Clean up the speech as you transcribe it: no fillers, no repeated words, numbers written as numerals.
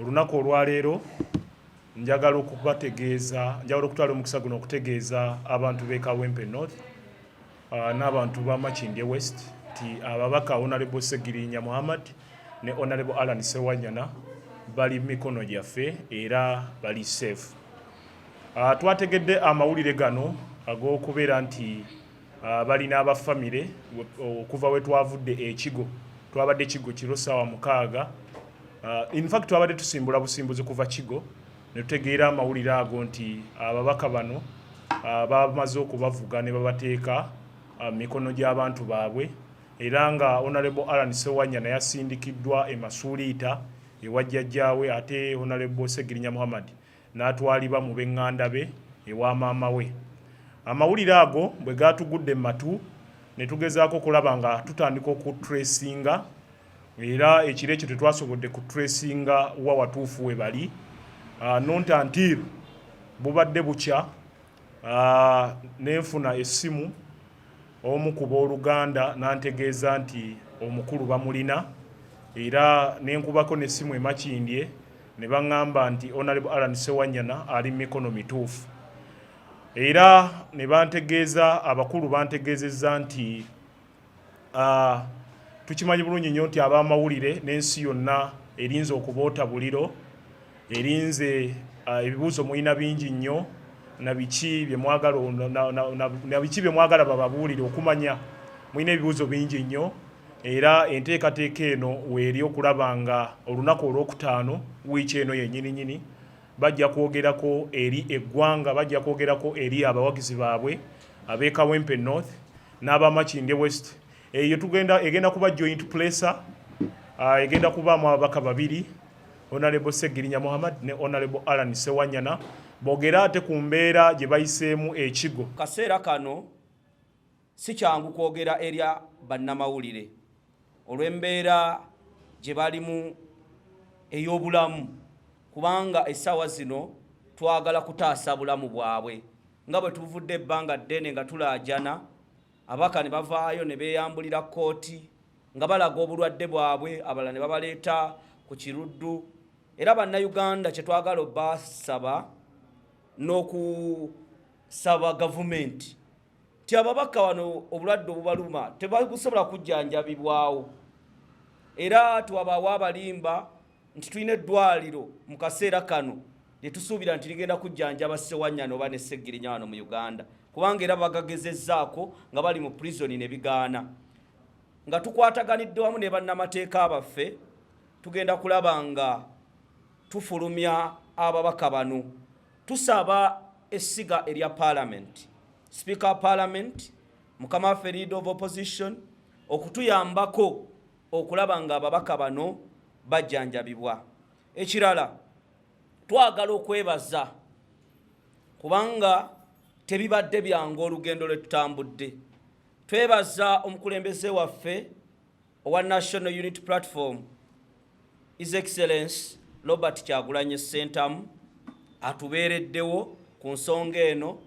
Olunaku olwaleero njagala okutwala omukisa guno okutegeeza abantu b'e Kawempe North n'abantu ba Makindye West nti ababaka Honorable Ssegirinya ne Honorable Ssewanyana bali mu mikono gyaffe era bali safe. Twategedde amawulire gano ag'okubeera nti balina abafamire okuva we twavudde ekigo, twabadde Kigo kiro ssaawa 6. In fact twabadde tusimbula busimbuzi kuva Kigo ne tutegeera amawulire ago nti ababaka bano bamaze okubavuga ne babateeka mikono gy'abantu baabwe era nga Honorable Ssewanyana yasindikiddwa e Masuuliita ewa jjajjaawe ate Honorable Ssegirinya n'atwalibwa mu b'eŋŋanda be ewa maama we. Amawulire ago bwe gaatugudde matu ne tugezaako okulaba nga tutandika okutresinga era ekiro ekyo tetwasobodde kutresinga wa watuufu we bali not until bubadde bukya nenfuna essimu omu ku booluganda n'antegeeza nti omukulu bamulina era nenkubako n'essimu e Makindye ne baŋŋamba nti Honorable Ssewanyana ali mu mikono mituufu era ne bantegeeza abakulu bantegeezezza nti tukimanyi bulungi nnyo nti ab'amawulire n'ensi yonna erinze okuboota buliro, erinze ebibuuzo mulina bingi nnyo na biki bye mwagala bababuulire okumanya mulina ebibuuzo bingi nnyo era enteekateeka eno weeri okulaba nga olunaku olwokutaano wiiki eno yennyini bajja kwogerako eri eggwanga, bajja kwogerako eri abawagizi baabwe ab'e Kawempe North n'ab'Amakindye West. Eyo egenda kuba joint presser, egenda kubaamu ababaka babiri, Honorable Ssegirinya ne Honorable Ssewanyana boogera ate ku mbeera gye bayiseemu ekigo. Kaseera kano si kyangu kwogera eri bannamawulire olw'embeera gye balimu ey'obulamu kubanga essaawa zino twagala kutaasa bulamu bwabwe nga bwe tuvudde ebbanga ddene nga tulaajana abaka ne bavaayo ne beeyambulira kkooti nga balaga obulwadde bwabwe, abalala ne babaleeta ku kiruddu. Era bannayuganda kye twagala obbasaba n'okusaba gavumenti ti ababaka wano obulwadde obubaluma tebasobola kujjanjabibwawo era twabaawo abalimba nti tulina eddwaliro mu kaseera kano lye tusuubira nti ligenda kujjanjaba Ssewanyana oba ne Ssegirinya wano mu Uganda kubanga era bagagezezzaako nga bali mu prison ne bigaana. Nga tukwataganidde wamu ne bannamateeka baffe tugenda kulaba nga tufulumya ababaka bano. Tusaba essiga erya Parliament, Speaker of Parliament, Mukama waffe Leader of Opposition okutuyambako okulaba nga ababaka bano bajjanjabibwa. Ekirala twagala okwebaza kubanga tebibadde byangu olugendo lwe tutambudde. Twebaza omukulembeze waffe owa National Unity Platform His Excellency Robert Kyagulanyi Ssentamu atubeereddewo ku nsonga eno